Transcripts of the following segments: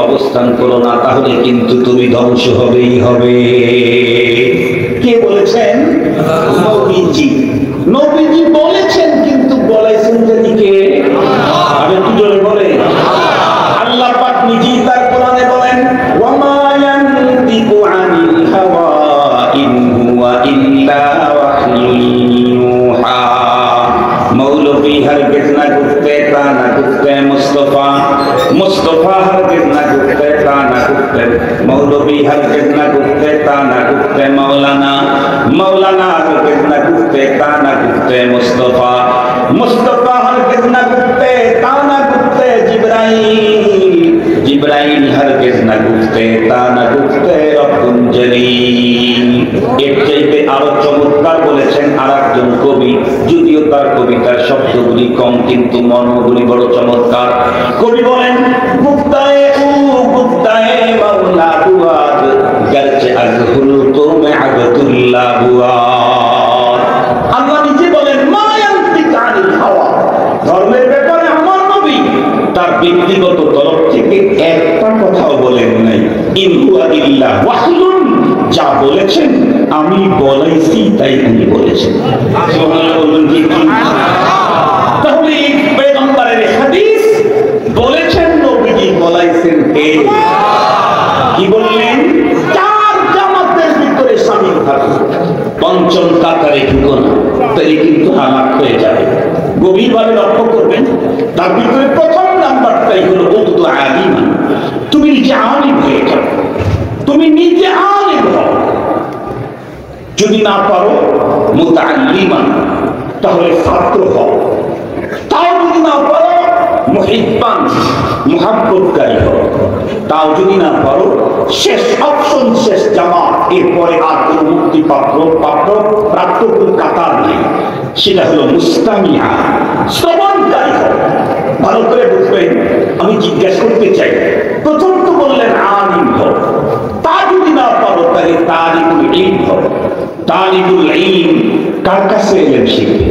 অবস্থান করো না, তাহলে কিন্তু তুমি ধ্বংস হবেই হবে। কে বলেছেন? নবীজি। নবীজি বলেছেন, কিন্তু বলেছেন জানি কে? আরে একটু জোরে বলে। আল্লাহ পাক নিজেই তার কোরআনে বলেন, ওয়া মা ইয়ানতিকু আনিল হাওয়া ইন হুয়া ইল্লা ওয়াহয়ুন ইউহা। মৌলভী হরগিজ না গুফতে তা না গুফতে মুস্তাফা, মুস্তাফা হরগিজ না গুফতে তা না গুফতে মৌলভী, হরগিজ না গুফতে তা না গুফতে মৌলানা, মৌলানা হরগিজ না গুফতে তা না গুফতে মুস্তাফা, মুস্তাফা হরগিজ না গুফতে তা না গুফতে জিবরাইল, জিবরাইল হরগিজ না গুফতে তা না গুফতে রব্বুল জলিল। এর চাইতে আরো চমৎকার বলেছেন আরেকজন কবি, যদিও তার কবিতার শব্দগুলি কম কিন্তু মর্মগুলি বড় চমৎকার। কবি বলেন, গুপ্তায়ে ও গুপ্তায়ে মাওলা বুয়াদ, গরচে আজহুল তো মে আবদুল্লাহ বুয়াদ। আল্লাহ নিজে বলেন, মা ইয়ানতিকু আনিল হাওয়া, ধর্মের ব্যাপারে আমার নবী তার ব্যক্তিগত তরফ থেকে একটা কথাও বলেন নাই। ইন হুয়া ইল্লা ওয়াহয়ুন, যা বলেছেন আমি বলাইছি তাই উনি বলেছেন। সুবহানাল্লাহ বলুন কি? তাহলে পয়গম্বরের হাদিস বলেছেন, নবীজি বলাইছেন কে? কি বললেন? চার জামাতের ভিতরে শামিল থাকো, পঞ্চম কাতারে ঢুকো না, তাহলে কিন্তু হালাক হয়ে যাবে। গভীরভাবে লক্ষ্য করবেন, তার ভিতরে প্রথম নাম্বারটাই হলো উক্তু আলিমান, তুমি নিজে আলিম হয়ে যাও, তুমি নিজে আলিম হও। যদি না পারো মুতাআল্লিমান, তাহলে ছাত্র হও। তাও যদি না পারো মুহিব্বান, মুহাব্বতকারী হও। তাও যদি না পারো, শেষ অপশন, শেষ জামাত, এরপরে আর কোন মুক্তিপ্রাপ্ত প্রাপ্ত কোন কাতার নেই, সেটা হলো মুস্তামিয়া, শ্রবণকারী হও। ভালো করে বুঝবেন, আমি জিজ্ঞাসা করতে চাই, প্রথম তো বললেন আলিম হও, তা যদি না পারো তাহলে তালিবুল ইলম হও। তালিবুল ইলম কার কাছে এলেন শিখবে?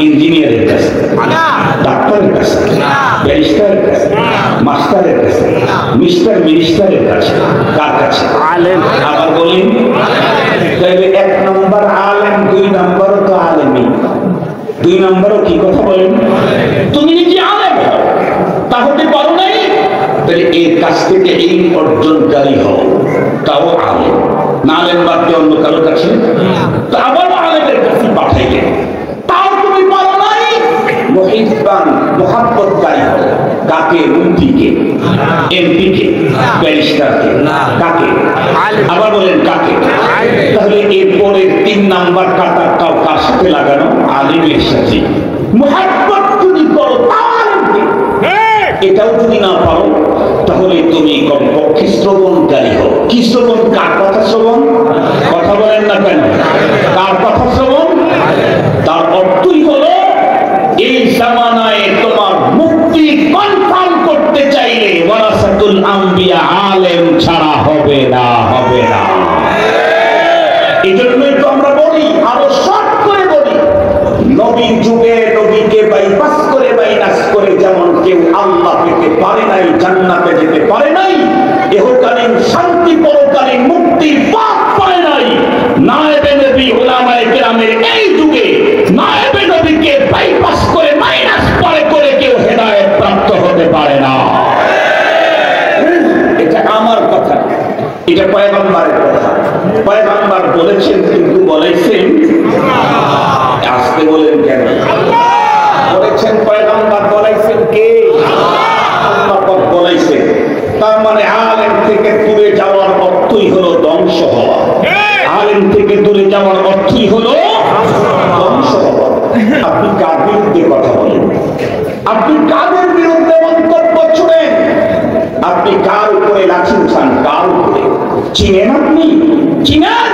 ইঞ্জিনিয়ারের কাছে, ডাক্তারের কাছে, ব্যারিস্টারের কাছে, মাস্টারের কাছে, মিস্টার মিনিস্টারের কাছে। কার কাছে? আলেম। আবার বলেন, তাহলে এক নম্বর আলেম, দুই নম্বরও তো আলেমই, দুই নম্বরও কি কথা বলেন? তুমি নিজে আলেম হও, তা হতে পারো নাই, তাহলে এর কাছ থেকে ইলম অর্জনকারী হও, তাও আলেম। না আলেম বাদ দিয়ে অন্য কারো কাছে, তা আবার আলেমের কাছে পাঠাইলেন, তাও তুমি পারো নাই, মুহিব্বান, মুহাব্বতকারী হও। কাকে? মুফতিকে, এমপিকে, ব্যারিস্টারকে। কাকে? আবার বলেন কাকে? তাহলে এরপরে তিন নাম্বার কাতারটাও কার সাথে লাগানো? আলিমের সাথে। মুহাব্বত যদি করো, তাও আলিমকে। এটাও যদি না পারো, তাহলে তুমি কমপক্ষে শ্রবণকারী হও। কি শ্রবণ? কার কথা শ্রবণ? কথা বলেন না কেন? কার কথা শ্রবণ? তার অর্থই হলো, এই জামানায় তোমার মুক্তি কনফার্ম করতে চাইলে ওয়ারাসাতুল আম্বিয়া আলেম ছাড়া হবে না, হবে না। এই জন্যই তো আমরা বলি, আরো শর্ট করে বলি, নবীর যুগে নবীকে বাইপাস করে, বাইনাস করে যেমন কেউ আল্লাহ পেতে পারে নাই, জান্নাতে যেতে পারে নাই, ইহকালীন শান্তি, পরকালীন মুক্তির পথ পায় নাই, নায়েবে নবী উলামায়ে কেরামের এই যুগে নায়েবে নবীকে বাইপাস করে, মাইনাস করে কেউ হেদায়েত প্রাপ্ত হতে পারে না। এটা আমার কথা, এটা পয়গম্বরের কথা। পয়গম্বর বলেছেন, কিন্তু বলেছেন, আসতে বলেন কেন? বলেছেন পয়গম্বর, বলেছেন কে? আল্লাহ পাক বলেছেন। তার মানে আলেম থেকে দূরে যাওয়ার অর্থই হলো ধ্বংস হওয়া। আলেম থেকে দূরে যাওয়ার অর্থই হলো ধ্বংস হওয়া। আপনি কার বিরুদ্ধে কথা বলেন? আপনি কাদের বিরুদ্ধে মন্তব্য ছুড়েন? আপনি কার উপরে লাঠি উঠান? কার উপরে? চিনেন? আপনি চিনেন?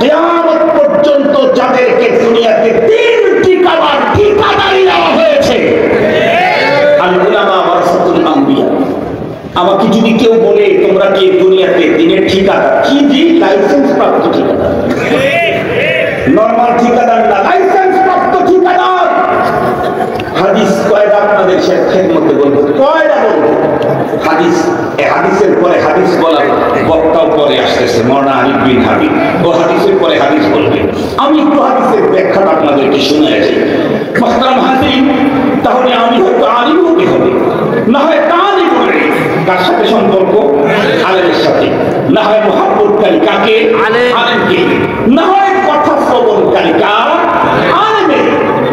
কিয়ামত পর্যন্ত যাদেরকে দুনিয়াতে তিন ঠিকাদারি দেওয়া হয়েছে, আল উলামা ওয়ারাসাতুল আম্বিয়া। আমাকে যদি কেউ বলে তোমরা কি দুনিয়াতে দিনের ঠিকাদার? কি জি? লাইসেন্স প্রাপ্ত ঠিকাদার, নরমাল ঠিকাদার না, লাইসেন্স প্রাপ্ত ঠিকাদার। হাদিস কয়টা আপনাদের খেদমতে বলবো, কয়টা বলবো? হাদিস, হাদিসের পরে হাদিস বলার বক্তাও পরে আসতেছে, মওলানা আরিফ বিন হাবিব, ও হাদিসের পরে হাদিস বলবে। আমি একটু হাদিসের ব্যাখ্যাটা আপনাদেরকে শুনিয়েছি। মুহতারাম হাজিরিন, তাহলে আমি হয়তো আলিম হতে হবে, না হয় তালিম হবে। কার সাথে সম্পর্ক? আলেমের সাথে। না হয় মুহাব্বতকারী কাকে? আলেমকে। না হয় কথা শ্রবণকারী কার? আলেমের।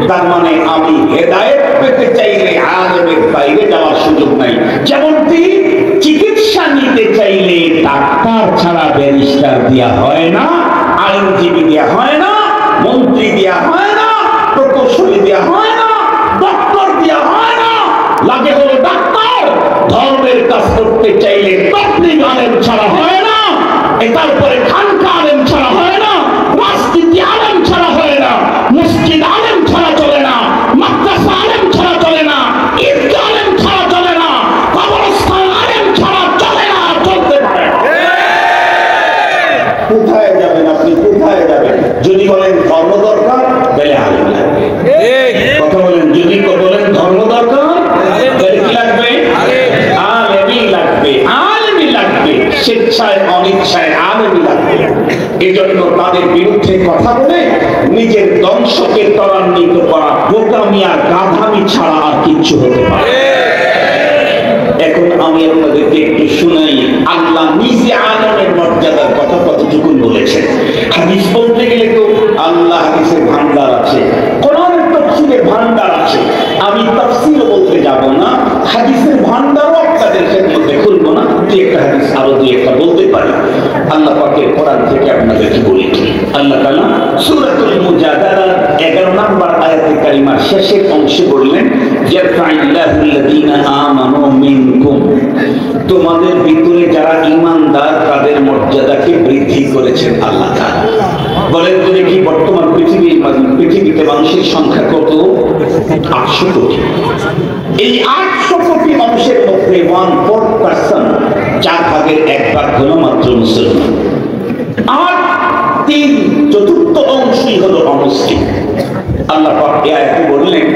তার মানে আমি হেদায়েত পেতে চাইলে আলেমের বাইরে যাওয়ার সুযোগ নাই। যেমনটি চিকিৎসা নিতে চাইলে ডাক্তার ছাড়া ব্যারিস্টার দেয়া হয় না, আইনজীবী দেয়া হয় না, মন্ত্রী দেয়া হয় না, প্রকৌশলী দেয়া হয় না, ডক্টর দেয়া হয় না, লাগে হলো ডাক্তার। ধর্মের কাজ করতে চাইলে তাবলীগ আলেম ছাড়া হয় না, তারপরে খানকা আলেম ছাড়া হয় না, রাজনীতি আলেম ছাড়া হয় না, মসজিদ আলেম ছাড়া চলে না, মাদ্রাসা আলেম ছাড়া চলে না, ঈদগাহ আলেম ছাড়া চলে না, কবরস্থান আলেম ছাড়া চলে না, চলতে পারে না। কোথায় যাবেন আপনি? কোথায় যাবেন? যদি বলেন ধর্ম দরকার, তাহলে আলেম লাগবে। কথা বলেন, যদি বলেন ধর্ম দরকার, তাহলে কি লাগবে? আলেমই লাগবে, আলেমই লাগবে। স্বেচ্ছায় অনিচ্ছায় আলেমই লাগবে। এজন্য তাদের বিরুদ্ধে কথা বলে নিজের ধ্বংসকে ত্বরান্বিত করা বোকামি আর গাধামি ছাড়া আর কিচ্ছু হতে পারে। এখন আমি আপনাদেরকে একটু শুনাই, আল্লাহ নিজে আলেমের মর্যাদার কথা কতটুকু বলেছেন। হাদিস বলতে গেলে তো আল্লাহ হাদিসের ভান্ডার আছে, কোরআনের তাফসীরের ভান্ডার আছে। আমি তাফসীর বলতে যাব না, হাদিসের ভান্ডারও আপনাদের মধ্যে খুলবো না। দুই একটা হাদিস আরো দুই একটা বলতে পারি। আল্লাহ পাকের কোরআন থেকে আপনাদেরকে বলি, আল্লাহ তাআলা সূরাতুল মুজাদালার 11 নম্বর আয়াতে কারিমার শেষের অংশে বললেন, ইয়ারফাইল্লাহুল্লাযীনা আমানু মিনকুম, তোমাদের ভিতরে যারা ঈমানদার তাদের মর্যাদাকে বৃদ্ধি করেছেন আল্লাহ তাআলা। বলেন তো দেখি, বর্তমান পৃথিবীতে মানুষের সংখ্যা কত? 800 কোটি। এই 800 কোটি মানুষের মধ্যে 1/4%, 4 ভাগের 1 ভাগ হলো মাত্র মুসলমান, আর 3/4 অংশই হলো অমুসলিম। আল্লাহ পাক এই আয়াতে বললেন,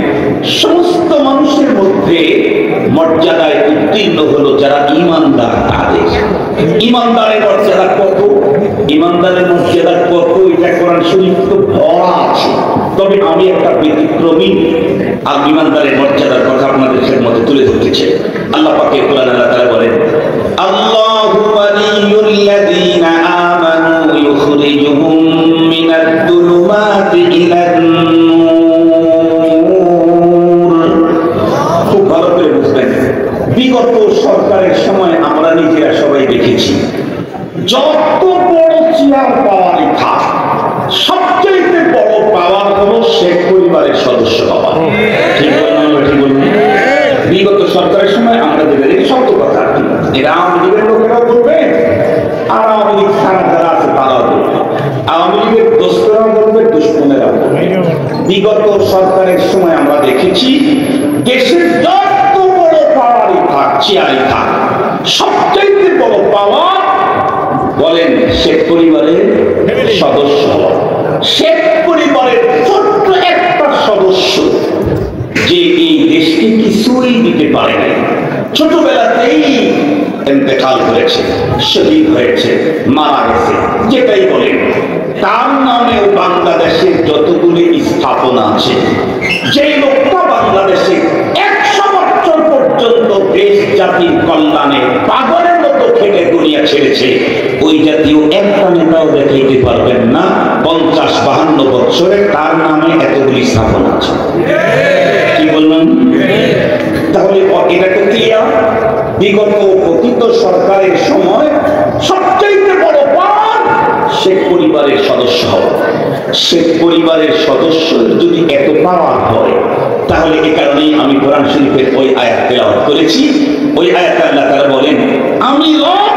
সমস্ত মানুষের মধ্যে মর্যাদায় উত্তীর্ণ হলো যারা ঈমানদার তাদের। ঈমানদারের মর্যাদা কত? ঈমানদারের মর্যাদা কত এটা কোরআন শরীফ তো ভরা আছে। তবে আমি একটা ব্যতিক্রমী আর ঈমানদারের মর্যাদার কথা আপনাদের মধ্যে তুলে ধরতে চাই। আল্লাহ পাকের কোরআন আল্লাহ তাআলা বলেন, আল্লাহু ওয়ালিয়ুল্লাযীনা আমানু ইউখরিজুহুম মিনাদ-দুলুমাতি ইলান-নূর। খুব ভালো করে বুঝবেন, বিগত সরকারের সময় আমরা নিজেরা সবাই দেখেছি, যত বড় চেয়ার পাওয়ারই থাক, সবচেয়ে বড় পাওয়ার হলো শেখ পরিবারের সদস্য হওয়া। ঠিক বললাম? ঠিক বললাম? বিগত সরকারের সময় আমরা দেখেছি, সত্য কথা। এরা আওয়ামী লীগের লোকেরাও বলবে, আর আওয়ামী লীগ ছাড়া যারা আছে তারাও বলবে, আওয়ামী লীগের দোস্তরাও বলবে, দুশ্মনেরাও বলবে। বিগত সরকারের সময় আমরা দেখেছি, দেশের যত বড় পাওয়ারই থাক, চেয়ারই থাক, সবচেয়ে বড় পাওয়ার বলেন শেখ পরিবারের সদস্য হওয়া। শেখ পরিবারের ছোট্ট একটা সদস্য যে এই দেশকে কিছুই দিতে পারে নাই, ছোটবেলাতেই ইন্তেকাল করেছে, শহীদ হয়েছে, মারা গেছে, যেটাই বলেন, তার নামেও বাংলাদেশের যতগুলি স্থাপনা আছে, যে লোকটা বাংলাদেশে 100 বছর পর্যন্ত দেশ জাতির কল্যাণে পাগলের মতো খেটে দুনিয়া ছেড়েছে, ওই জাতীয় একটা নেতাও দেখাইতে পারবেন না 50-52 বছরে তার নামে এতগুলি স্থাপনা আছে। কি বললাম? তাহলে এটা তো ক্লিয়ার। বিগত অতীত সরকারের সময় সবচেয়ে বড় পাওয়ার শেখ পরিবারের সদস্য হওয়া। শেখ পরিবারের সদস্য যদি এত পাওয়ার হয়, তাহলে এই কারণেই আমি কোরআন শরীফের ওই আয়াত তেলাওয়াত করেছি। ওই আয়াতে আল্লাহ তাআলা বলেন, আমি রব